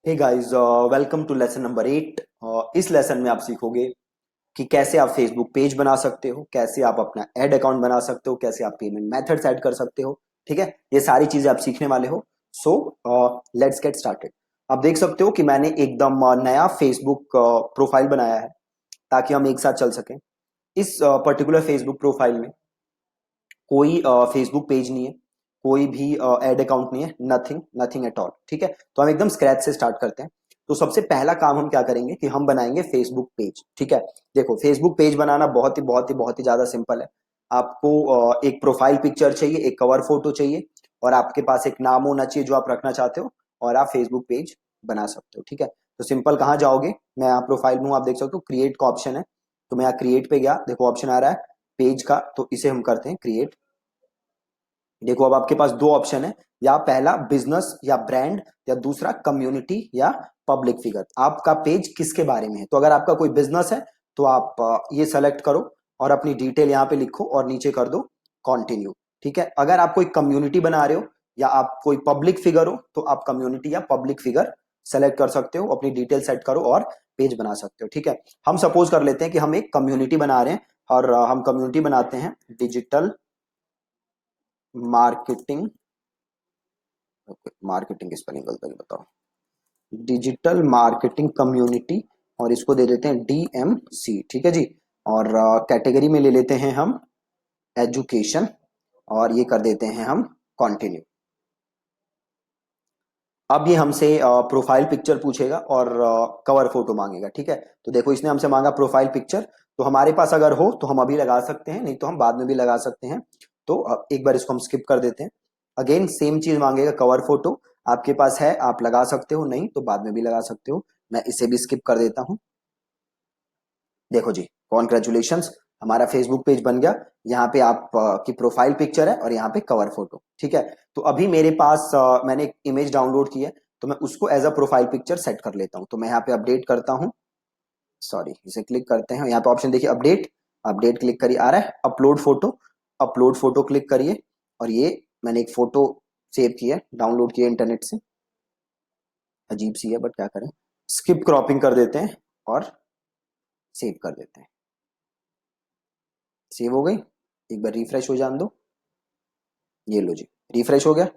Hey guys, welcome to lesson number 8। इस lesson में आप सीखोगे कि कैसे आप फेसबुक पेज बना सकते हो, कैसे आप अपना एड अकाउंट बना सकते हो, कैसे आप पेमेंट मेथड्स ऐड कर सकते हो। ठीक है, ये सारी चीजें आप सीखने वाले हो। So let's get started. आप देख सकते हो कि मैंने एकदम नया फेसबुक प्रोफाइल बनाया है ताकि हम एक साथ चल सकें। इस पर्टिकुलर फेसबुक प्रोफाइल में कोई फेसबुक पेज नहीं है, कोई भी एड अकाउंट नहीं है, नथिंग नथिंग एट ऑल। ठीक है, तो हम एकदम स्क्रैच से स्टार्ट करते हैं। तो सबसे पहला काम हम क्या करेंगे कि हम बनाएंगे फेसबुक पेज। ठीक है, देखो फेसबुक पेज बनाना बहुत ही ज्यादा सिंपल है। आपको एक प्रोफाइल पिक्चर चाहिए, एक कवर फोटो चाहिए, और आपके पास एक नाम होना चाहिए जो आप रखना चाहते हो, और आप फेसबुक पेज बना सकते हो। ठीक है, तो सिंपल कहाँ जाओगे, मैं यहाँ प्रोफाइल में हूँ, आप देख सकते हो क्रिएट का ऑप्शन है। तो मैं यहाँ क्रिएट पे गया, देखो ऑप्शन आ रहा है पेज का, तो इसे हम करते हैं क्रिएट। देखो अब आपके पास दो ऑप्शन है, या पहला बिजनेस या ब्रांड, या दूसरा कम्युनिटी या पब्लिक फिगर। आपका पेज किसके बारे में है? तो अगर आपका कोई बिजनेस है तो आप ये सेलेक्ट करो और अपनी डिटेल यहाँ पे लिखो और नीचे कर दो कंटिन्यू। ठीक है, अगर आप कोई कम्युनिटी बना रहे हो या आप कोई पब्लिक फिगर हो तो आप कम्युनिटी या पब्लिक फिगर सेलेक्ट कर सकते हो, अपनी डिटेल सेट करो और पेज बना सकते हो। ठीक है, हम सपोज कर लेते हैं कि हम एक कम्युनिटी बना रहे हैं, और हम कम्युनिटी बनाते हैं डिजिटल मार्केटिंग। मार्केटिंग की स्पेलिंग गलत है, बताओ। डिजिटल मार्केटिंग कम्युनिटी, और इसको दे देते हैं DMC। ठीक है जी, और कैटेगरी में ले लेते हैं हम एजुकेशन, और ये कर देते हैं हम कंटिन्यू। अब ये हमसे प्रोफाइल पिक्चर पूछेगा और कवर फोटो मांगेगा। ठीक है, तो देखो इसने हमसे मांगा प्रोफाइल पिक्चर, तो हमारे पास अगर हो तो हम अभी लगा सकते हैं, नहीं तो हम बाद में भी लगा सकते हैं। तो एक बार इसको हम स्किप कर देते हैं। अगेन सेम चीज मांगेगा कवर फोटो, आपके पास है आप लगा सकते हो, नहीं तो बाद में भी लगा सकते हो। मैं इसे भी स्किप कर देता हूं। देखो जी, कॉन्ग्रेचुलेशंस, हमारा फेसबुक पेज बन गया। यहाँ पे आप की प्रोफाइल पिक्चर है और यहाँ पे कवर फोटो। ठीक है, तो अभी मेरे पास मैंने एक इमेज डाउनलोड की है, तो मैं उसको as a profile picture set कर लेता हूँ। तो मैं यहाँ पे अपडेट करता हूँ, सॉरी इसे क्लिक करते हैं, यहाँ पे ऑप्शन देखिए अपडेट। अपडेट क्लिक करिए, आ रहा है upload photo. Upload photo click करिए, और ये मैंने एक फोटो सेव की है, डाउनलोड की है इंटरनेट से। अजीब सी है बट क्या करें, स्किप क्रॉपिंग कर देते हैं और सेव कर देते हैं। सेव हो गई, एक बार रिफ्रेश हो जान दो। ये लो जी, रिफ्रेश हो गया। तो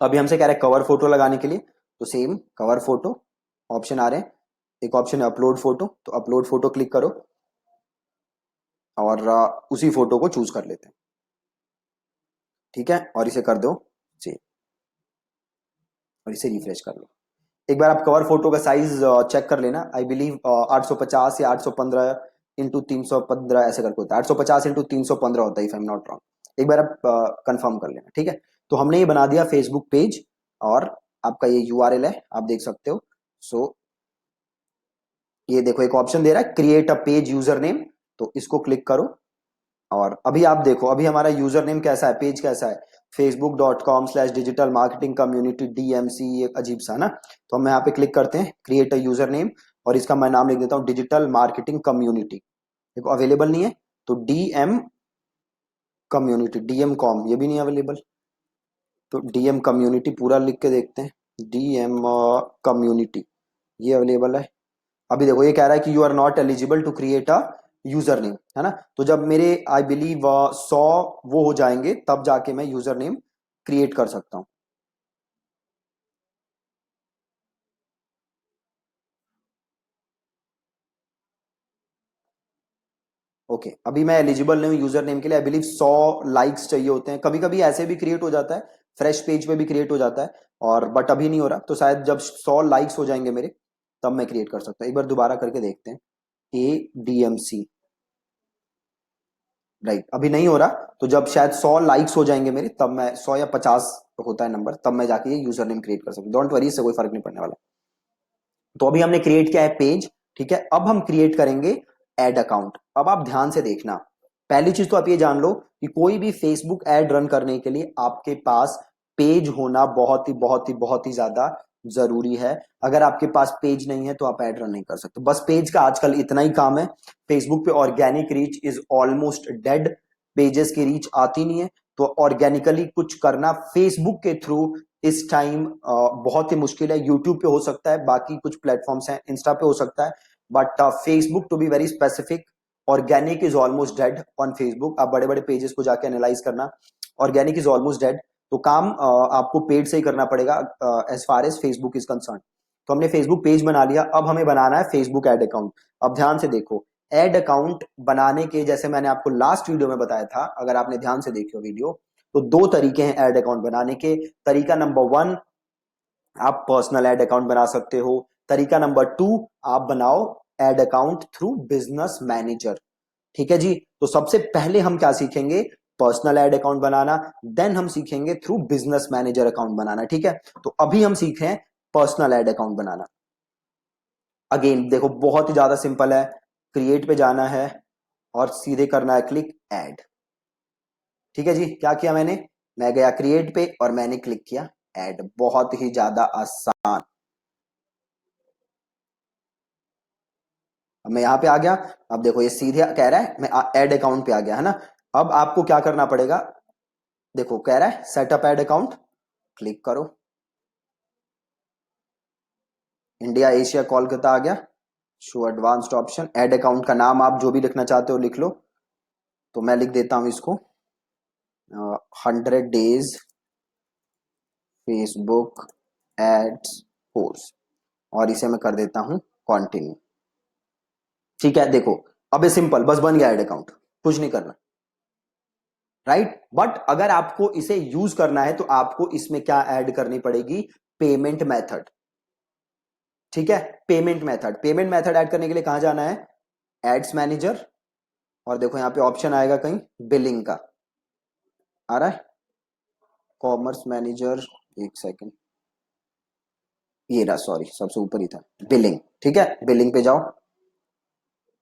अभी हमसे कह रहा है कवर फोटो लगाने के लिए, तो सेम कवर फोटो ऑप्शन आ रहे हैं। एक ऑप्शन है अपलोड फोटो, तो अपलोड फोटो क्लिक करो और उसी फोटो को चूज कर लेते हैं। ठीक है, और इसे कर दो सेव, और इसे रिफ्रेश कर लो। एक बार आप कवर फोटो का साइज चेक कर लेना। आई बिलीव 850 या 815 इंटू 315 ऐसे करके होता है, 850 इंटू 315 होता है if I am not wrong. एक बार आप कंफर्म कर लेना। ठीक है, तो हमने ये बना दिया फेसबुक पेज, और आपका ये URL है, आप देख सकते हो। सो ये देखो एक ऑप्शन दे रहा है create a page user name, तो इसको क्लिक करो। और अभी आप देखो, अभी हमारा यूजर नेम कैसा है, पेज कैसा है, facebook.com/digital-marketing-community-DMC, ये अजीब सा ना। तो हम यहाँ पे क्लिक करते हैं क्रिएट अ यूजर नेम, और इसका मैं नाम लिख देता हूँ डिजिटल मार्केटिंग कम्युनिटी। देखो अवेलेबल नहीं है, तो DM कम्युनिटी, DM कॉम ये भी नहीं अवेलेबल, तो DM कम्युनिटी पूरा लिख के देखते हैं। DM कम्युनिटी ये अवेलेबल है। अभी देखो ये कह रहा है कि you are not eligible to create a user name, है ना। तो जब मेरे आई बिलीव 100 वो हो जाएंगे तब जाके मैं यूजर नेम क्रिएट कर सकता हूं। ओके, अभी मैं एलिजिबल नहीं हूँ यूजर नेम के लिए। आई बिलीव 100 लाइक्स चाहिए होते हैं, कभी कभी ऐसे भी क्रिएट हो जाता है, फ्रेश पेज पे भी क्रिएट हो जाता है, और बट अभी नहीं हो रहा। तो शायद जब 100 लाइक्स हो जाएंगे मेरे, तब मैं क्रिएट कर सकता हूँ। एक बार दोबारा करके देखते हैं। ADMC, राइट, अभी नहीं हो रहा। तो जब शायद 100 लाइक्स हो जाएंगे मेरे, तब मैं 100 या 50 होता है नंबर, तब मैं जाके ये यूजर नेम क्रिएट कर सकता हूँ। डोंट वरी, इससे कोई फर्क नहीं पड़ने वाला। तो अभी हमने क्रिएट किया है पेज। ठीक है, अब हम क्रिएट करेंगे एड अकाउंट। अब आप ध्यान से देखना, पहली चीज तो आप ये जान लो कि कोई भी फेसबुक एड रन करने के लिए आपके पास पेज होना बहुत ही ज्यादा जरूरी है। अगर आपके पास पेज नहीं है तो आप एड रन नहीं कर सकते। बस पेज का आजकल इतना ही काम है। फेसबुक पे organic reach is almost dead, pages की रीच आती नहीं है। तो ऑर्गेनिकली कुछ करना फेसबुक के थ्रू इस टाइम बहुत ही मुश्किल है। यूट्यूब पे हो सकता है, बाकी कुछ प्लेटफॉर्म्स हैं, इंस्टा पे हो सकता है, but Facebook to be very specific, organic is almost dead on Facebook. आप बड़े बड़े पेजेस को जाके एनालाइज करना, ऑर्गेनिक इज ऑलमोस्ट डेड। तो काम आपको पेड से ही करना पड़ेगा as far as Facebook is concern. तो हमने फेसबुक पेज बना लिया, अब हमें बनाना है फेसबुक एड अकाउंट। अब ध्यान से देखो, एड अकाउंट बनाने के, जैसे मैंने आपको लास्ट वीडियो में बताया था, अगर आपने ध्यान से देखी हो वीडियो, तो दो तरीके हैं ऐड अकाउंट बनाने के। तरीका नंबर 1, आप पर्सनल ऐड अकाउंट बना सकते हो। तरीका नंबर 2, आप बनाओ add account through business manager. ठीक है जी। तो सबसे पहले हम क्या सीखेंगे, पर्सनल ऐड अकाउंट बनाना, देन हम सीखेंगे थ्रू बिजनेस मैनेजर अकाउंट बनाना। ठीक है, तो अभी हम सीख रहे हैं पर्सनल ऐड अकाउंट बनाना। अगेन देखो, बहुत ही ज्यादा सिंपल है। क्रिएट पे जाना है और सीधे करना है क्लिक ऐड। ठीक है जी, क्या किया मैंने, मैं गया क्रिएट पे और मैंने क्लिक किया ऐड। बहुत ही ज्यादा आसान। अब मैं यहां पे आ गया। अब देखो ये सीधे कह रहा है मैं ऐड अकाउंट पे आ गया, है ना। अब आपको क्या करना पड़ेगा, देखो कह रहा है सेटअप ऐड अकाउंट, क्लिक करो। इंडिया एशिया कोलकाता आ गया। Show advanced option, add account का नाम आप जो भी लिखना चाहते हो लिख लो। तो मैं लिख देता हूं इसको 100 days फेसबुक एड्स कोर्स, और इसे मैं कर देता हूं कंटिन्यू। ठीक है, देखो अब ये सिंपल, बस बन गया ऐड अकाउंट, कुछ नहीं करना, राइट। बट अगर आपको इसे यूज करना है तो आपको इसमें क्या ऐड करनी पड़ेगी, पेमेंट मेथड। ठीक है, payment method, payment method add करने के लिए कहां जाना है, एड्स मैनेजर, और देखो यहां पे ऑप्शन आएगा कहीं बिलिंग का, आ रहा है कॉमर्स मैनेजर, एक सेकेंड, ये रहा, सॉरी सबसे ऊपर ही था बिलिंग। ठीक है, बिलिंग पे जाओ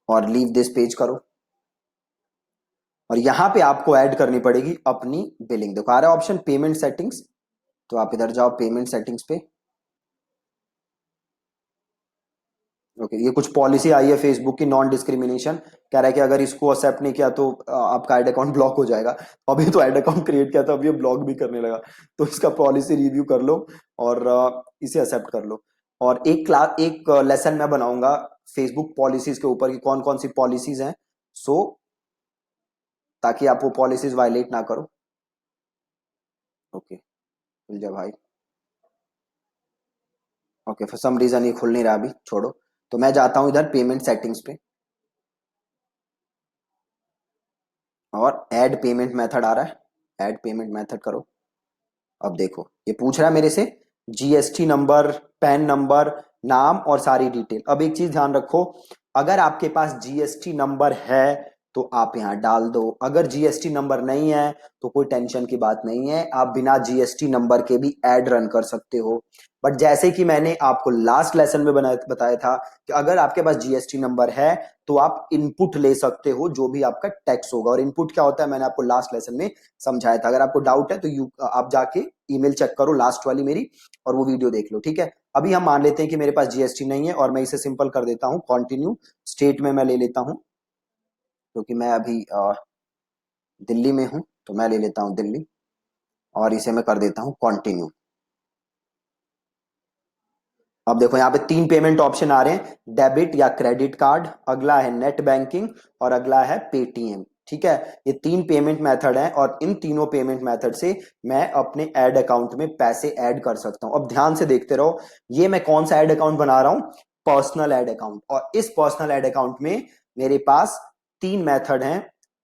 और लीव दिस पेज करो, और यहां पे आपको ऐड करनी पड़ेगी अपनी बिलिंग। देखो आ रहा है ऑप्शन पेमेंट सेटिंग्स, तो आप इधर जाओ पेमेंट सेटिंग्स पे। ओके, ये कुछ पॉलिसी आई है फेसबुक की, नॉन डिस्क्रिमिनेशन, कह रहा है कि अगर इसको एक्सेप्ट नहीं किया तो आपका ऐड अकाउंट ब्लॉक हो जाएगा। अभी तो ऐड अकाउंट क्रिएट किया था, अभी ये ब्लॉक भी करने लगा। तो इसका पॉलिसी रिव्यू कर लो और इसे एक्सेप्ट कर लो। और एक क्लास, एक लेसन मैं बनाऊंगा फेसबुक पॉलिसीज के ऊपर, कि कौन कौन सी पॉलिसीज हैं, सो ताकि आप वो पॉलिसीज वायलेट ना करो। ओके, खुल जा भाई। ओके, फॉर सम रीजन ये खुल नहीं रहा अभी, छोड़ो। तो मैं जाता हूं इधर पेमेंट सेटिंग्स पे, और ऐड पेमेंट मेथड आ रहा है, ऐड पेमेंट मेथड करो। अब देखो ये पूछ रहा है मेरे से जीएसटी नंबर, पैन नंबर, नाम और सारी डिटेल। अब एक चीज ध्यान रखो, अगर आपके पास जीएसटी नंबर है तो आप यहां डाल दो, अगर जीएसटी नंबर नहीं है तो कोई टेंशन की बात नहीं है, आप बिना जीएसटी नंबर के भी ऐड रन कर सकते हो। बट जैसे कि मैंने आपको लास्ट लेसन में बताया था कि अगर आपके पास जीएसटी नंबर है तो आप इनपुट ले सकते हो, जो भी आपका टैक्स होगा। और इनपुट क्या होता है मैंने आपको लास्ट लेसन में समझाया था। अगर आपको डाउट है तो आप जाके ईमेल चेक करो लास्ट वाली मेरी, और वो वीडियो देख लो। ठीक है, अभी हम मान लेते हैं कि मेरे पास जीएसटी नहीं है, और मैं इसे सिंपल कर देता हूं कंटिन्यू। स्टेट में मैं ले लेता हूं, क्योंकि मैं अभी दिल्ली में हूं, तो मैं ले लेता हूं दिल्ली, और इसे मैं कर देता हूं कंटिन्यू। अब देखो यहाँ पे 3 पेमेंट ऑप्शन आ रहे हैं, डेबिट या क्रेडिट कार्ड, अगला है नेट बैंकिंग, और अगला है पेटीएम। ठीक है, ये 3 पेमेंट मेथड हैं, और इन तीनों पेमेंट मेथड से मैं अपने ऐड अकाउंट में पैसे ऐड कर सकता हूं। अब ध्यान से देखते रहो, ये मैं कौन सा ऐड अकाउंट बना रहा हूं, पर्सनल ऐड अकाउंट। और इस पर्सनल ऐड अकाउंट में मेरे पास 3 मेथड हैं,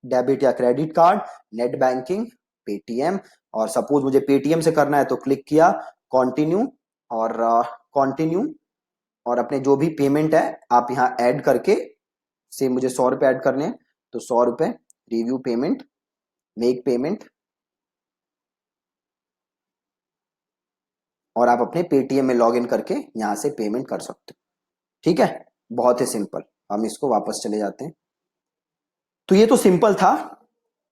डेबिट या credit card, net banking, Paytm. और सपोज मुझे पेटीएम से करना है तो क्लिक किया कंटिन्यू, और कंटिन्यू, और अपने जो भी पेमेंट है आप यहाँ ऐड करके, से मुझे 100 रुपए ऐड करने हैं, तो 100 रुपए, रिव्यू पेमेंट, मेक पेमेंट, और आप अपने पेटीएम में लॉग इन करके यहां से पेमेंट कर सकते हो। ठीक है, बहुत ही सिंपल। हम इसको वापस चले जाते हैं। तो ये तो सिंपल था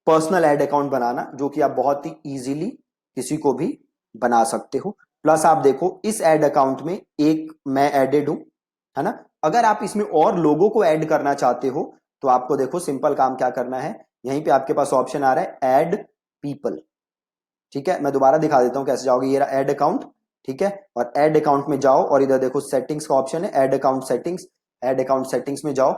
पर्सनल ऐड अकाउंट बनाना, जो कि आप बहुत ही इजीली किसी को भी बना सकते हो। प्लस आप देखो इस ऐड अकाउंट में एक मैं एडेड हूं, है ना। अगर आप इसमें और लोगों को ऐड करना चाहते हो तो आपको देखो सिंपल काम क्या करना है, यहीं पे आपके पास ऑप्शन आ रहा है ऐड पीपल। ठीक है, मैं दोबारा दिखा देता हूं कैसे जाओगे। ये रहा ऐड अकाउंट, ठीक है, और ऐड अकाउंट में जाओ और इधर देखो सेटिंग्स का ऑप्शन है, add account settings. Add account settings में जाओ,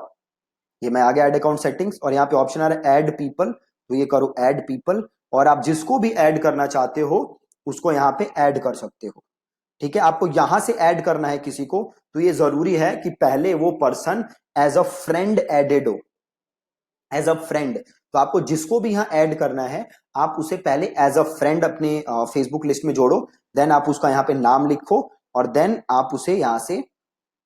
ये मैं आ गया ऐड अकाउंट सेटिंग्स, और यहाँ पे ऑप्शन आ रहा है ऐड पीपल, तो ये करो ऐड पीपल, और आप जिसको भी ऐड करना चाहते हो उसको यहाँ पे ऐड कर सकते हो। ठीक है, आपको यहां से ऐड करना है किसी को, तो ये जरूरी है कि पहले वो person as a friend added हो, एज अ फ्रेंड। तो आपको जिसको भी यहां ऐड करना है, आप उसे पहले एज अ फ्रेंड अपने फेसबुक लिस्ट में जोड़ो, देन आप उसका यहाँ पे नाम लिखो, और देन आप उसे यहां से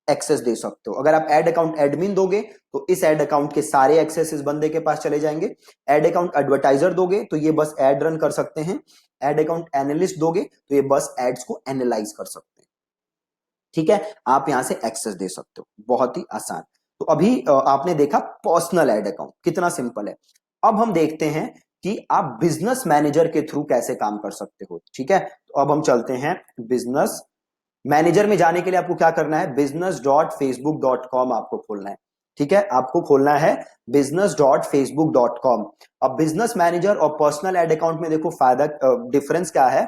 एक्सेस दे सकते हो। अगर आप ऐड अकाउंट एडमिन दोगे तो इस ऐड अकाउंट के सारे एक्सेस इस बंदे के पास चले जाएंगे। ऐड अकाउंट एडवर्टाइजर दोगे तो ये बस ऐड रन कर सकते हैं। ऐड अकाउंट एनालिस्ट दोगे तो ये बस एड्स को एनालाइज कर सकते हैं। ठीक है, आप यहां से एक्सेस दे सकते हो, बहुत ही आसान। तो अभी आपने देखा पर्सनल ऐड अकाउंट कितना सिंपल है। अब हम देखते हैं कि आप बिजनेस मैनेजर के थ्रू कैसे काम कर सकते हो। ठीक है, तो अब हम चलते हैं बिजनेस मैनेजर में। जाने के लिए आपको क्या करना है, business.facebook.com आपको खोलना है। ठीक है, आपको खोलना है business.facebook.com। अब बिजनेस मैनेजर और पर्सनल एड अकाउंट में देखो फायदा, डिफरेंस क्या है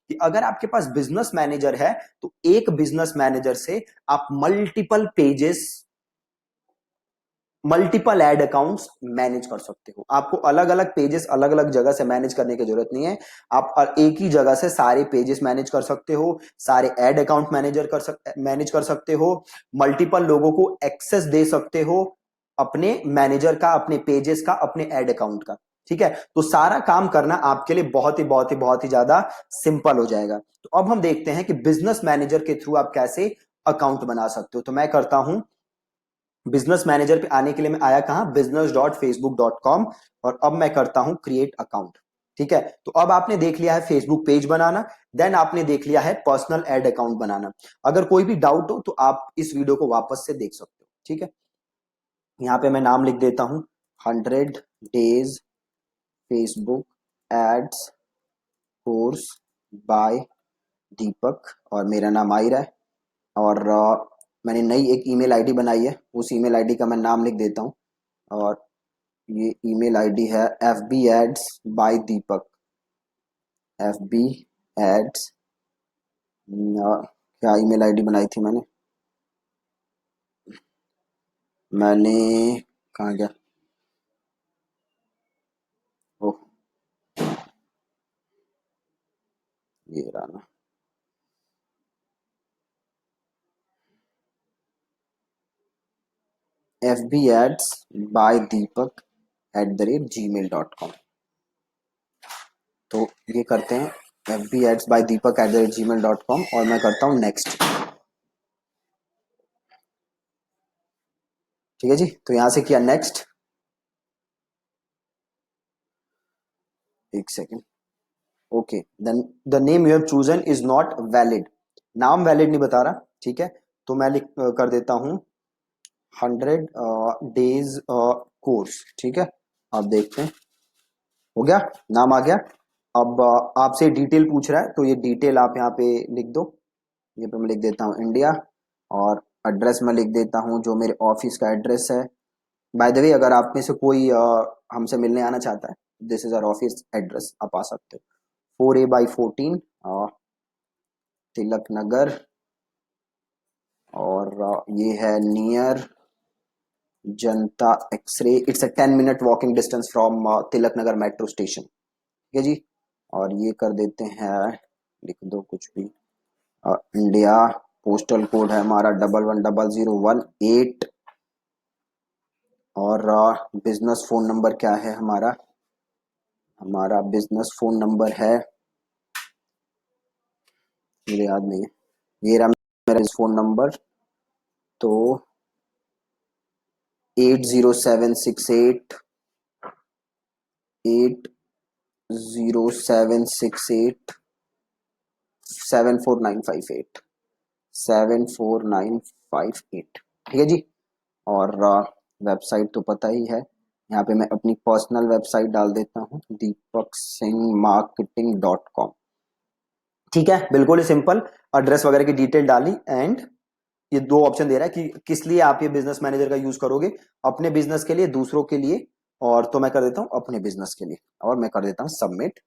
कि अगर आपके पास बिजनेस मैनेजर है तो एक बिजनेस मैनेजर से आप multiple pages, multiple ad accounts manage कर सकते हो। आपको अलग अलग पेजेस अलग अलग जगह से मैनेज करने की जरूरत नहीं है। आप एक ही जगह से सारे पेजेस मैनेज कर सकते हो, सारे एड अकाउंट मैनेज कर सकते हो, मल्टीपल लोगों को एक्सेस दे सकते हो अपने मैनेजर का, अपने पेजेस का, अपने एड अकाउंट का। ठीक है, तो सारा काम करना आपके लिए बहुत ही ज्यादा सिंपल हो जाएगा। तो अब हम देखते हैं कि बिजनेस मैनेजर के थ्रू आप कैसे अकाउंट बना सकते हो। तो मैं करता हूं, बिजनेस मैनेजर पे आने के लिए मैं आया कहां, business.facebook.com, और अब मैं करता हूं क्रिएट अकाउंट। ठीक है, तो अब आपने देख लिया है फेसबुक पेज बनाना, देन आपने देख लिया है पर्सनल एड अकाउंट बनाना। अगर कोई भी डाउट हो तो आप इस वीडियो को वापस से देख सकते हो। ठीक है, यहां पे मैं नाम लिख देता हूं, 100 days Facebook ads course by Deepak, और मेरा नाम आयरा है, और मैंने नई एक ईमेल आईडी बनाई है, उस ईमेल आईडी का मैं नाम लिख देता हूँ, और ये ईमेल आईडी है FB एड्स बाय दीपक। FB एड्स, क्या ईमेल आईडी बनाई थी मैंने, मैंने कहाँ गया, ओह ये रहा ना, FB एड्स बाय दीपक @gmail.com। तो ये करते हैं FB एड्स बाय दीपक @gmail.com, और मैं करता हूँ नेक्स्ट। ठीक है जी, तो यहां से किया नेक्स्ट, एक second, okay, then the name you have chosen is not valid, नाम वैलिड नहीं बता रहा। ठीक है, तो मैं लिख कर देता हूं 100 डेज कोर्स। ठीक है, आप देखते हैं, हो गया, नाम आ गया। अब आपसे डिटेल पूछ रहा है, तो ये डिटेल आप यहाँ पे लिख दो। ये पे मैं लिख देता हूँ इंडिया, और एड्रेस में लिख देता हूँ जो मेरे ऑफिस का एड्रेस है। बाय द वे, अगर आप में से कोई हमसे मिलने आना चाहता है, this is our office address, आप आ सकते हो, 4A/14 तिलक नगर, और ये है near Janta x-ray, it's a 10 minute walking distance from Tilak Nagar metro station. ठीक है जी, और ये कर देते हैं, लिख दो कुछ भी, इंडिया, पोस्टल कोड है हमारा 110018, और बिजनेस फोन नंबर क्या है हमारा, हमारा बिजनेस फोन नंबर है, मुझे याद नहीं है, ये रहा मेरा फोन नंबर, तो 80768768 74958। ठीक है जी, और वेबसाइट तो पता ही है, यहाँ पे मैं अपनी पर्सनल वेबसाइट डाल देता हूँ, deepaksinghmarketing.com। ठीक है, बिल्कुल ही सिंपल, एड्रेस वगैरह की डिटेल डाली, एंड ये दो ऑप्शन दे रहा है कि किस लिए आप ये बिजनेस मैनेजर का यूज करोगे, अपने बिजनेस के लिए, दूसरों के लिए, और तो मैं कर देता हूं अपने बिजनेस के लिए, और मैं कर देता हूं सबमिट।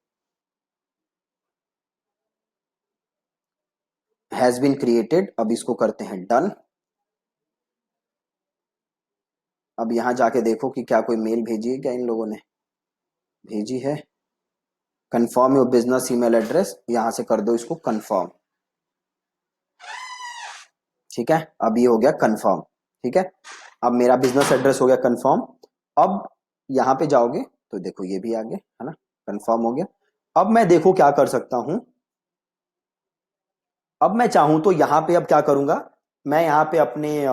Has been created. अब इसको करते हैं डन। अब यहां जाके देखो कि क्या कोई मेल भेजी है क्या इन लोगों ने, भेजी है। Confirm your business email address, यहां से कर दो इसको कंफर्म। ठीक है, अब ये हो गया कंफर्म। ठीक है, अब मेरा बिजनेस एड्रेस हो गया कंफर्म। अब यहां पे जाओगे तो देखो ये भी आ गया है ना, कंफर्म हो गया। अब मैं देखो क्या कर सकता हूं। अब मैं चाहूं तो यहां पे अब क्या करूंगा, मैं यहां पे अपने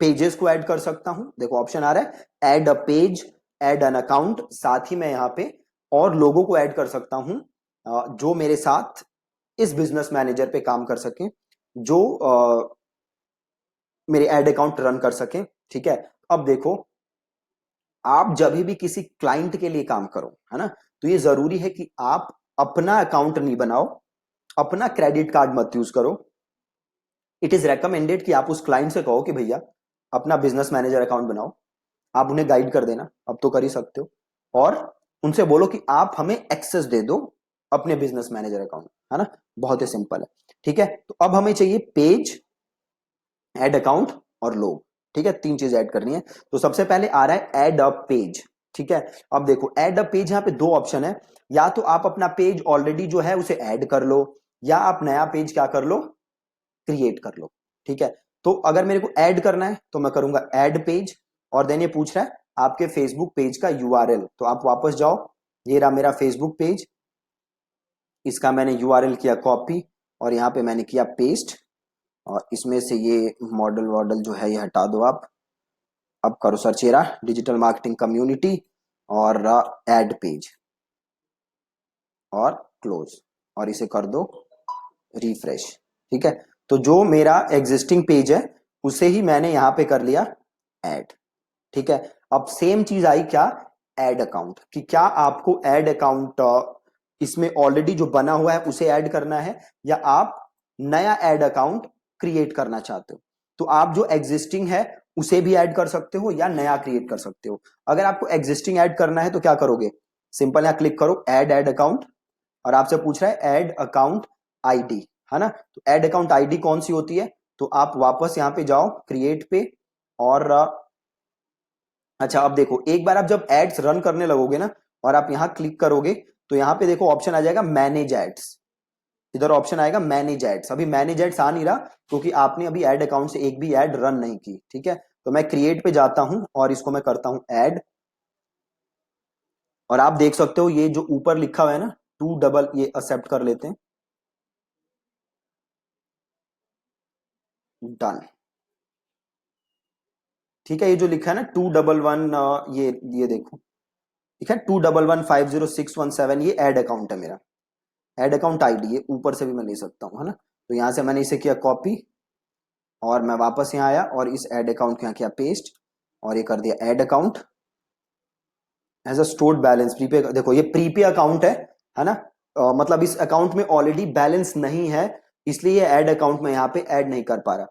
पेजेस को ऐड कर सकता हूं। देखो ऑप्शन आ रहा है add a page, add an account. साथ ही मैं यहां पे और लोगों को ऐड कर सकता हूं जो मेरे साथ इस बिजनेस मैनेजर पे काम कर सके, जो मेरे ऐड अकाउंट रन कर सके। ठीक है, अब देखो आप जब भी किसी क्लाइंट के लिए काम करो है ना, तो ये जरूरी है कि आप अपना अकाउंट नहीं बनाओ, अपना क्रेडिट कार्ड मत यूज करो। इट इज रेकमेंडेड कि आप उस क्लाइंट से कहो कि भैया अपना बिजनेस मैनेजर अकाउंट बनाओ। आप उन्हें गाइड कर देना, अब तो कर ही सकते हो। और उनसे बोलो कि आप हमें एक्सेस दे दो अपने बिजनेस मैनेजर अकाउंट, है ना। बहुत ही सिंपल है। ठीक है, तो अब हमें चाहिए पेज, ऐड अकाउंट और लोग। ठीक है, तीन चीज ऐड करनी है। तो सबसे पहले आ रहा है ऐड अ पेज। ठीक है, अब देखो ऐड अ पेज, यहां पे दो ऑप्शन है। या तो आप अपना पेज ऑलरेडी जो है उसे ऐड कर लो, या आप नया पेज क्या कर लो, क्रिएट कर लो। ठीक है, तो अगर मेरे को ऐड करना है तो मैं करूंगा ऐड पेज। और देन ये पूछ रहा है आपके फेसबुक पेज का यूआरएल, तो आप वापस जाओ। ये रहा मेरा फेसबुक पेज, इसका मैंने यूआरएल किया कॉपी और यहां पे मैंने किया पेस्ट। और इसमें से ये मॉडल वॉडल जो है ये हटा दो आप। अब करो सर्च, ये रहा डिजिटल मार्केटिंग कम्युनिटी और ऐड पेज और क्लोज, और इसे कर दो रिफ्रेश। ठीक है, तो जो मेरा एग्जिस्टिंग पेज है उसे ही मैंने यहां पे कर लिया ऐड। ठीक है, अब सेम चीज आई क्या, ऐड अकाउंट, कि क्या आपको ऐड अकाउंट इसमें ऑलरेडी जो बना हुआ है उसे ऐड करना है, या आप नया ऐड अकाउंट क्रिएट करना चाहते हो। तो आप जो एग्जिस्टिंग है उसे भी ऐड कर सकते हो या नया क्रिएट कर सकते हो। अगर आपको एग्जिस्टिंग ऐड करना है तो क्या करोगे, सिंपल यहां क्लिक करो ऐड ऐड अकाउंट, और आपसे पूछ रहा है ऐड अकाउंट आईडी, है ना। तो ऐड अकाउंट आईडी कौन सी होती है, तो आप वापस यहां पे जाओ क्रिएट पे। और अच्छा अब देखो एक बार आप जब एड्स रन करने लगोगे ना और आप यहां क्लिक करोगे, तो यहां पे देखो ऑप्शन आ जाएगा मैनेज एड्स। इधर ऑप्शन आएगा मैनेज एड्स। अभी मैनेज एड्स आ नहीं रहा क्योंकि आपने अभी ऐड अकाउंट से एक भी ऐड रन नहीं की। ठीक है, तो मैं क्रिएट पे जाता हूं और इसको मैं करता हूं ऐड। और आप देख सकते हो ये जो ऊपर लिखा हुआ है ना टू डबल, ये एक्सेप्ट कर लेते हैं, डन। ठीक है, ये जो लिखा है ना 211, ये देखो, ठीक है 2115061 ये ऐड अकाउंट है मेरा, ऐड अकाउंट आईडी। ये ऊपर से भी मैं ले सकता हूं, है ना। तो यहां से मैंने इसे किया कॉपी और मैं वापस यहाँ आया और इस ऐड अकाउंट को यहाँ किया पेस्ट और ये कर दिया add account as a stored balance prepay. देखो ये प्रीपे अकाउंट है ना। मतलब इस अकाउंट में ऑलरेडी बैलेंस नहीं है, इसलिए ऐड अकाउंट में यहाँ पे ऐड नहीं कर पा रहा।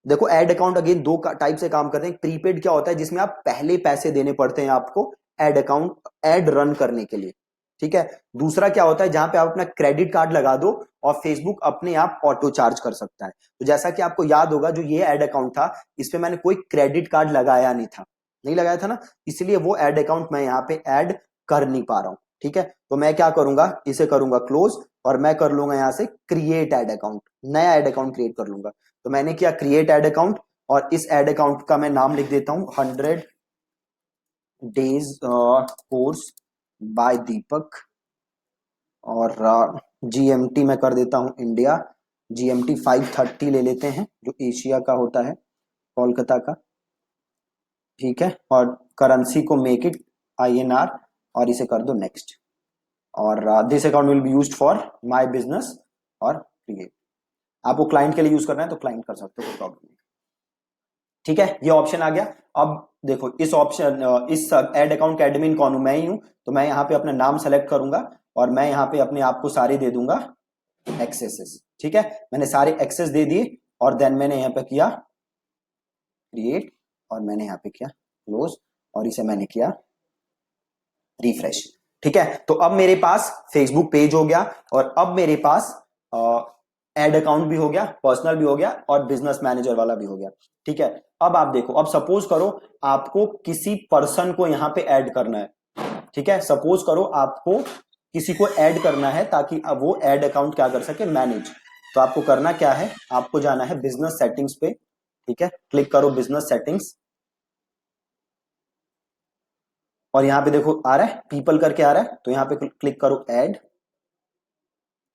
देखो ऐड अकाउंट अगेन दो टाइप से काम करते हैं। प्रीपेड क्या होता है, जिसमें आप पहले पैसे देने पड़ते हैं आपको ऐड अकाउंट ऐड रन करने के लिए। ठीक है, दूसरा क्या होता है जहां पे आप अपना क्रेडिट कार्ड लगा दो और फेसबुक अपने आप ऑटो चार्ज कर सकता है। तो जैसा कि आपको याद होगा जो ये ऐड अकाउंट था इस पे मैंने कोई क्रेडिट कार्ड लगाया नहीं था, नहीं लगाया था ना, इसलिए वो ऐड अकाउंट मैं यहाँ पे ऐड कर नहीं पा रहा हूं। ठीक है, तो मैं क्या करूंगा, इसे करूंगा क्लोज और मैं कर लूंगा यहां से क्रिएट ऐड अकाउंट, नया ऐड अकाउंट क्रिएट कर लूंगा। तो मैंने किया क्रिएट ऐड अकाउंट और इस ऐड अकाउंट का मैं नाम लिख देता हूं 100 डेज कोर्स बाय दीपक। और जीएमटी मैं कर देता हूं इंडिया, जीएमटी 5:30 ले लेते हैं जो एशिया का होता है, कोलकाता का। ठीक है, और करेंसी को मेक इट आईएनआर और इसे कर दो नेक्स्ट। और this account will be used for my business और क्रिएट। आपको क्लाइंट के लिए यूज करना है तो क्लाइंट कर सकते हो, कोई प्रॉब्लम नहीं। ठीक है, ये ऑप्शन आ गया। अब देखो इस ऑप्शन इस ऐड अकाउंट का एडमिन कौन हूं, मैं ही हूं। तो मैं यहाँ पे अपना नाम सेलेक्ट करूंगा और मैं यहाँ पे अपने आप को सारे दे दूंगा एक्सेसेस। ठीक है, मैंने सारे एक्सेस दे दिए और देन मैंने यहाँ पे किया क्रिएट और मैंने यहाँ पे किया क्लोज और इसे मैंने किया रिफ्रेश। ठीक है, तो अब मेरे पास फेसबुक पेज हो गया और अब मेरे पास एड अकाउंट भी हो गया, पर्सनल भी हो गया और बिजनेस मैनेजर वाला भी हो गया। ठीक है, अब आप देखो, अब सपोज करो आपको किसी पर्सन को यहां पे ऐड करना है। ठीक है, सपोज करो आपको किसी को ऐड करना है ताकि अब वो ऐड अकाउंट क्या कर सके, मैनेज। तो आपको करना क्या है, आपको जाना है बिजनेस सेटिंग्स पे। ठीक है, क्लिक करो बिजनेस सेटिंग्स और यहां पे देखो आ रहा है पीपल करके आ रहा है, तो यहां पे क्लिक करो ऐड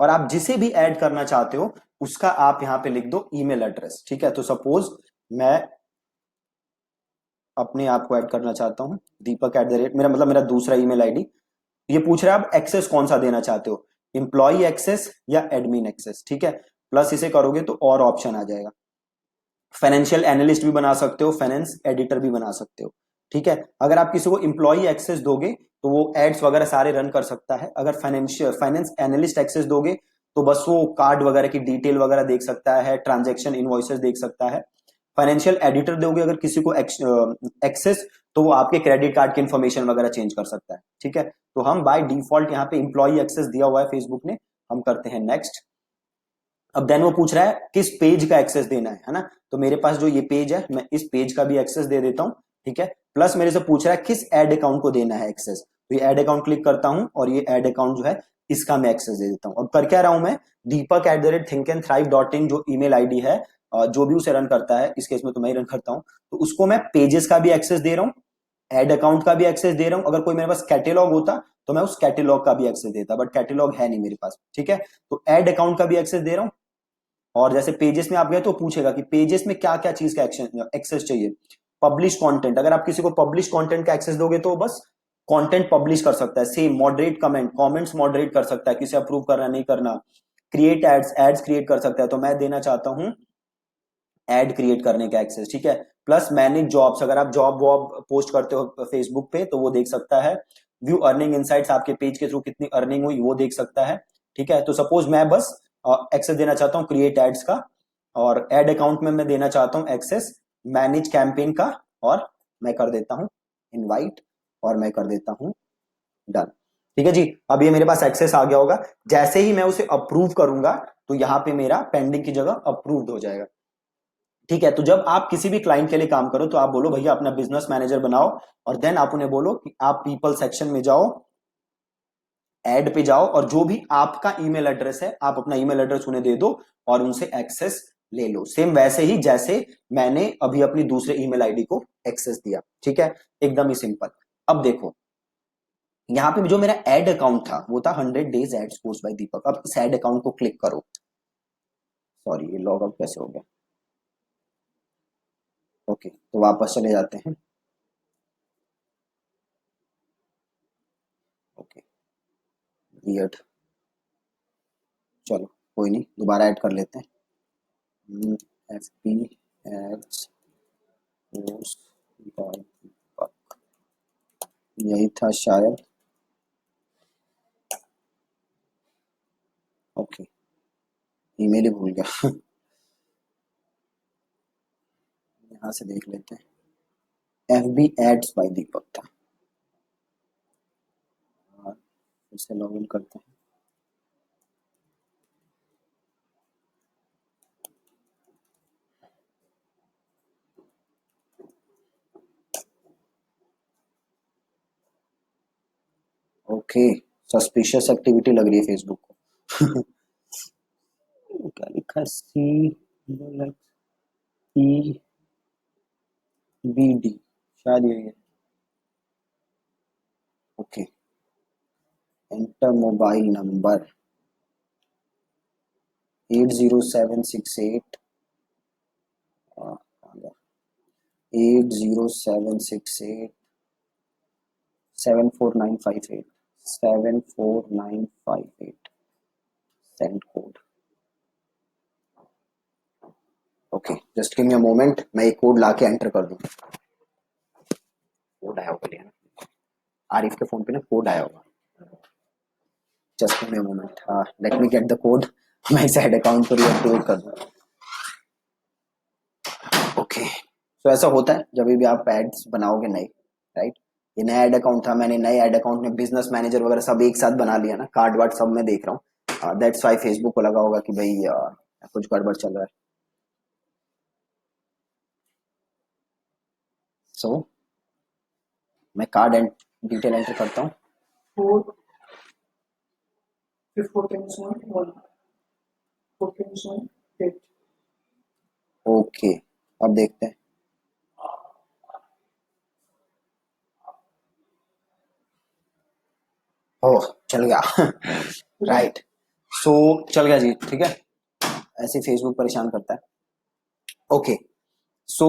और आप जिसे भी ऐड करना चाहते हो उसका आप यहां पे लिख दो ईमेल एड्रेस। ठीक है, तो सपोज मैं अपने आप को ऐड करना चाहता हूं, दीपक एट द रेट, मेरा मतलब मेरा दूसरा ईमेल आईडी। ये पूछ रहा है आप एक्सेस कौन सा देना चाहते हो, एम्प्लॉय एक्सेस या एडमिन एक्सेस। ठीक है, प्लस इसे करोगे तो और ऑप्शन आ जाएगा, फाइनेंशियल एनालिस्ट भी बना सकते हो, फाइनेंस एडिटर भी बना सकते हो। ठीक है, अगर आप किसी को एम्प्लॉय एक्सेस दोगे तो वो एड्स वगैरह सारे रन कर सकता है। अगर फाइनेंस एनालिस्ट एक्सेस दोगे तो बस वो कार्ड वगैरह की डिटेल वगैरह देख सकता है, ट्रांजेक्शन इनवॉइसेस देख सकता है। फाइनेंशियल एडिटर दोगे अगर किसी को एक्सेस, तो वो आपके क्रेडिट कार्ड की इंफॉर्मेशन वगैरह चेंज कर सकता है। ठीक है, तो हम बाय डिफॉल्ट यहाँ पे एम्प्लॉय एक्सेस दिया हुआ है फेसबुक ने, हम करते हैं नेक्स्ट। अब देन वो पूछ रहा है किस पेज का एक्सेस देना है ना, तो मेरे पास जो ये पेज है मैं इस पेज का भी एक्सेस दे देता हूं। ठीक है, प्लस मेरे से पूछ रहा है किस एड अकाउंट को देना है एक्सेस, तो ये एड अकाउंट क्लिक करता हूं और ये एड अकाउंट जो है इसका मैं एक्सेस दे देता हूं। अब कर क्या रहा हूं मैं, Deepak at the rate think and thrive dot in जो ईमेल आईडी है, जो भी उसे रन करता है, इस केस में तो मैं ही रन करता हूं, तो उसको मैं पेजेस का भी एक्सेस दे रहा हूँ, एड अकाउंट का भी एक्सेस दे रहा हूं। अगर कोई मेरे पास कैटेलॉग होता तो मैं उस कैटेलॉग का भी एक्सेस देता, बट कैटेलॉग है नहीं मेरे पास। ठीक है, तो एड अकाउंट का भी एक्सेस दे रहा हूँ। और जैसे पेजेस में आप गए तो पूछेगा कि पेजेस में क्या क्या चीज का एक्सेस चाहिए। पब्लिश कंटेंट, अगर आप किसी को पब्लिश कंटेंट का एक्सेस दोगे तो बस कंटेंट पब्लिश कर सकता है। सेम मॉडरेट कमेंट्स मॉडरेट कर सकता है, किसे अप्रूव करना नहीं करना। क्रिएट एड्स क्रिएट कर सकता है, तो मैं देना चाहता हूं एड क्रिएट करने का एक्सेस। ठीक है, प्लस मैनेज जॉब्स, अगर आप जॉब वॉब पोस्ट करते हो फेसबुक पे तो वो देख सकता है। व्यू अर्निंग इनसाइट्स, आपके पेज के थ्रू कितनी अर्निंग हुई वो देख सकता है। ठीक है, तो सपोज मैं बस एक्सेस देना चाहता हूँ क्रिएट एड्स का, और एड अकाउंट में मैं देना चाहता हूँ एक्सेस मैनेज कैंपेन का, और मैं कर देता हूँ इनवाइट और मैं कर देता हूँ डन। ठीक है जी, अब ये मेरे पास एक्सेस आ गया होगा। जैसे ही मैं उसे अप्रूव करूंगा तो यहाँ पे मेरा पेंडिंग की जगह अप्रूव्ड हो जाएगा। ठीक है, तो जब आप किसी भी क्लाइंट के लिए काम करो तो आप बोलो भैया अपना बिजनेस मैनेजर बनाओ, और देन आप उन्हें बोलो कि आप पीपल सेक्शन में जाओ, ऐड पे जाओ, और जो भी आपका ईमेल एड्रेस है आप अपना ईमेल एड्रेस उन्हें दे दो और उनसे एक्सेस ले लो, सेम वैसे ही जैसे मैंने अभी अपनी दूसरे ईमेल आईडी को एक्सेस दिया। ठीक है, एकदम ही सिंपल। अब देखो यहाँ पे जो मेरा एड अकाउंट था वो था 100 days एड्स पोस्ट बाय दीपक। अब इस एड अकाउंट को क्लिक करो, सॉरी ये लॉग आउट कैसे हो गया, ओके तो वापस चले जाते हैं। ओके वियर्ड, चलो कोई नहीं, दोबारा ऐड कर लेते हैं। F P ads post by Deepak, यही था शायद। ओके, ईमेल ही भूल गया यहाँ से देख लेते हैं, एफ बी एड्स बाय दीपक था। और फिर से लॉग इन करते हैं। ओके, सस्पिशियस एक्टिविटी लग रही है फेसबुक को क्या लिखा है, सी ई बी डी, शायद यही है। Okay, enter mobile number 80768 80768 74958 74958 send code. Okay just give me a moment, मैं एक कोड लाके एंटर कर दूं। कोड आया होगा ना आरिफ के फोन पे ना, कोड आया होगा, just give me a moment, let me get the code. मैं इस ऐड अकाउंट को रीएक्टिवेट कर दूं। ओके, तो ऐसा होता है जब भी आप एड्स बनाओगे नए, राइट। ये नया एड अकाउंट था, मैंने नए एड अकाउंट में बिजनेस मैनेजर वगैरह सब एक साथ बना लिया ना, कार्ड वार्ड सब मैं देख रहा हूँ। दैट्स वाई फेसबुक को लगा होगा कि भाई कुछ गड़बड़ चल रहा है। सो मैं कार्ड एंड डिटेल एंटर करता हूँ। 4 फिर 4 times 1 1 4 times 1 8 ओके, अब देखते हैं। ओह, चल गया। राइट। सो चल गया जी, ठीक है। ऐसे फेसबुक परेशान करता है। ओके। सो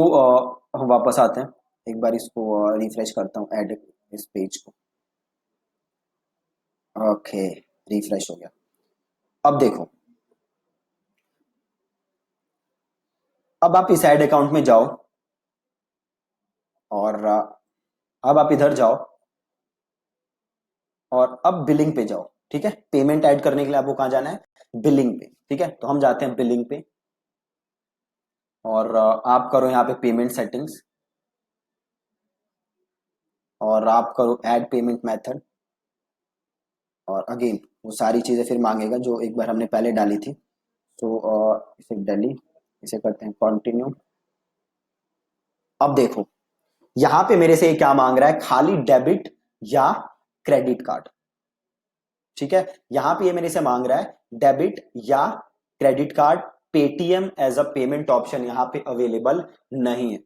हम वापस आते हैं। एक बार इसको रिफ्रेश करता हूँ, ऐड इस पेज को। ओके, रिफ्रेश हो गया। अब देखो, अब आप इस ऐड अकाउंट में जाओ और अब आप इधर जाओ और अब बिलिंग पे जाओ, ठीक है। पेमेंट ऐड करने के लिए आपको कहाँ जाना है? बिलिंग पे, ठीक है। तो हम जाते हैं बिलिंग पे और आप करो यहाँ पे पेमेंट सेटिंग्स और आप करो ऐड पेमेंट मेथड और अगेन वो सारी चीजें फिर मांगेगा जो एक बार हमने पहले डाली थी। तो इसे डिलीट, इसे करते हैं कंटिन्यू। अब देखो, यहां पे मेरे से ये क्या मांग रहा है? खाली डेबिट या क्रेडिट कार्ड, ठीक है। यहां पे ये मेरे से मांग रहा है डेबिट या credit card. Paytm as a payment option यहां पे अवेलेबल नहीं है,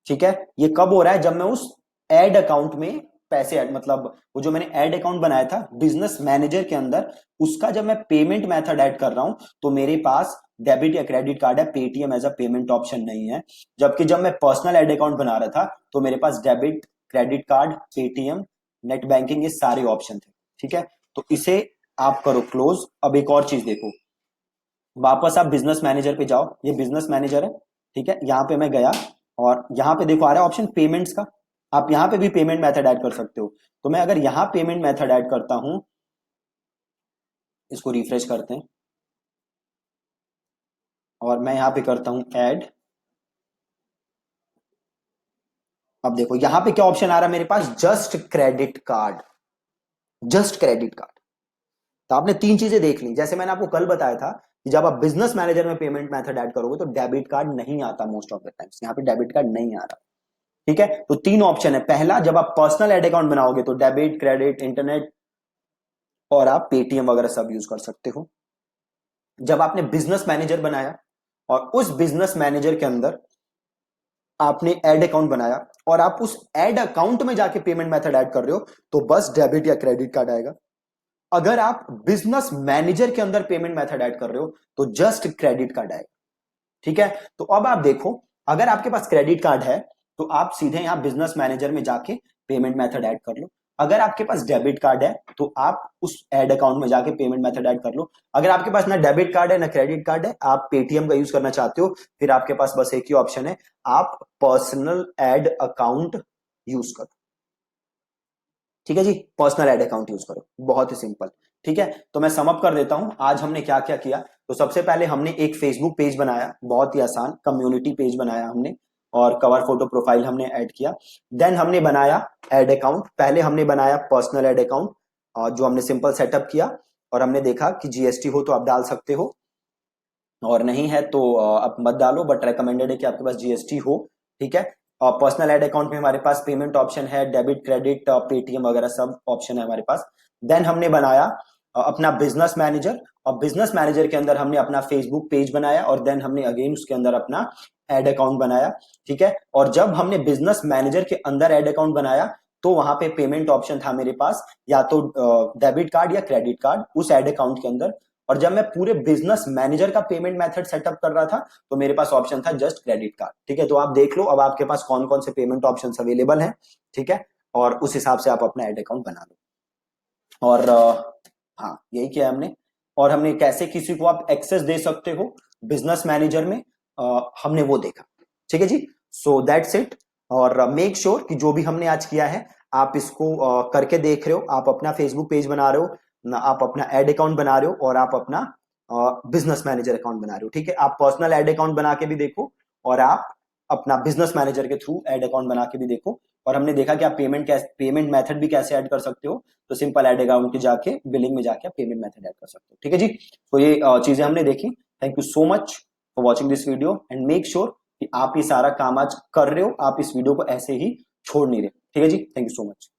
ठीक है। ये कब हो रहा है? जब मैं उस एड अकाउंट में पैसे ऐड, मतलब वो जो मैंने एड अकाउंट बनाया था बिजनेस मैनेजर के अंदर, उसका जब मैं पेमेंट मेथड ऐड कर रहा हूं तो मेरे पास डेबिट या क्रेडिट कार्ड है, Paytm as a payment option नहीं है। जबकि जब मैं पर्सनल एड अकाउंट बना रहा था तो मेरे पास debit, credit card, Paytm, net banking, ये सारे ऑप्शन थे, ठीक है। तो इसे आप करो क्लोज। अब एक और चीज देखो, वापस आप बिजनेस मैनेजर पे जाओ। ये बिजनेस मैनेजर है, ठीक है। यहां पे मैं गया और यहां पे देखो आ रहा है ऑप्शन पेमेंट्स का। आप यहां पे भी पेमेंट मेथड ऐड कर सकते हो। तो मैं अगर यहां पेमेंट मेथड ऐड करता हूं, इसको रिफ्रेश करते हैं और मैं यहां पे करता हूं ऐड। अब देखो यहां पे क्या ऑप्शन आ रहा है मेरे पास? Just credit card, just credit card. तो आपने तीन चीजें देख ली। जैसे मैंने आपको कल बताया था कि जब आप बिजनेस मैनेजर में पेमेंट मेथड ऐड करोगे तो डेबिट कार्ड नहीं आता मोस्ट ऑफ द टाइम्स। यहां पे डेबिट कार्ड नहीं आ रहा, ठीक है। तो तीन ऑप्शन है। पहला, जब आप पर्सनल एड अकाउंट बनाओगे तो डेबिट, क्रेडिट, इंटरनेट और आप पेटीएम वगैरह सब यूज कर सकते हो। जब आपने बिजनेस मैनेजर बनाया और उस बिजनेस मैनेजर के अंदर आपने एड अकाउंट बनाया और आप उस एड अकाउंट में जाके पेमेंट मेथड ऐड कर रहे हो तो बस डेबिट या क्रेडिट कार्ड आएगा। अगर आप बिजनेस मैनेजर के अंदर पेमेंट मेथड ऐड कर रहे हो तो जस्ट क्रेडिट कार्ड आएगा, ठीक है। तो अब आप देखो, अगर आपके पास क्रेडिट कार्ड है तो आप सीधे यहां बिजनेस मैनेजर में जाके पेमेंट मेथड ऐड कर लो। अगर आपके पास डेबिट कार्ड है तो आप उस एड अकाउंट में जाके पेमेंट मेथड ऐड कर लो। अगर आपके पास ना डेबिट कार्ड है ना क्रेडिट कार्ड है, आप पेटीएम का यूज करना चाहते हो, फिर आपके पास बस एक ही ऑप्शन है, आप पर्सनल एड अकाउंट यूज करो, ठीक है जी। पर्सनल एड अकाउंट यूज करो, बहुत ही सिंपल, ठीक है। तो मैं समअप कर देता हूं आज हमने क्या क्या किया। तो सबसे पहले हमने एक फेसबुक पेज बनाया, बहुत ही आसान कम्युनिटी पेज बनाया हमने, और कवर फोटो प्रोफाइल हमने ऐड किया। देन हमने बनाया एड अकाउंट। पहले हमने बनाया पर्सनल एड अकाउंट और जो हमने सिंपल सेटअप किया और हमने देखा कि जीएसटी हो तो आप डाल सकते हो और नहीं है तो आप मत डालो, बट रेकमेंडेड है कि आपके पास जीएसटी हो, ठीक है। और पर्सनल एड अकाउंट में हमारे पास पेमेंट ऑप्शन है, डेबिट, क्रेडिट, पेटीएम वगैरह सब ऑप्शन है हमारे पास। देन हमने बनाया अपना बिजनेस मैनेजर और बिजनेस मैनेजर के अंदर हमने अपना फेसबुक पेज बनाया और देन हमने अगेन उसके अंदर अपना एड अकाउंट बनाया, ठीक है। और जब हमने बिजनेस मैनेजर के अंदर एड अकाउंट बनाया तो वहां पे पेमेंट ऑप्शन था मेरे पास, या तो डेबिट कार्ड या क्रेडिट कार्ड उस एड अकाउंट के अंदर। और जब मैं पूरे बिजनेस मैनेजर का पेमेंट मेथड सेटअप कर रहा था तो मेरे पास ऑप्शन था जस्ट क्रेडिट कार्ड, ठीक है। तो आप देख लो अब आपके पास कौन कौन से पेमेंट ऑप्शंस अवेलेबल हैं, ठीक है। और उस हिसाब से आप अपना एड अकाउंट बना लो। और हाँ, यही किया हमने। और हमने कैसे किसी को आप एक्सेस दे सकते हो बिजनेस मैनेजर में, हमने वो देखा, ठीक है जी। So that's it. और मेक श्योर कि जो भी हमने आज किया है आप इसको करके देख रहे हो। आप अपना फेसबुक पेज बना रहे हो ना, आप अपना एड अकाउंट बना रहे हो और आप अपना बिजनेस मैनेजर अकाउंट बना रहे हो, ठीक है। आप पर्सनल एड अकाउंट बना के भी देखो और आप अपना बिजनेस मैनेजर के थ्रू एड अकाउंट बना के भी देखो। और हमने देखा कि आप पेमेंट मेथड भी कैसे ऐड कर सकते हो। तो सिंपल एड अकाउंट के जाके बिलिंग में जाके आप पेमेंट मेथड ऐड कर सकते हो, ठीक है जी। तो ये चीजें हमने देखी। Thank you so much for watching this video and make sure कि आप ये सारा काम आज कर रहे हो, आप इस वीडियो को ऐसे ही छोड़ नहीं रहे। ठीक है जी, थैंक यू सो मच।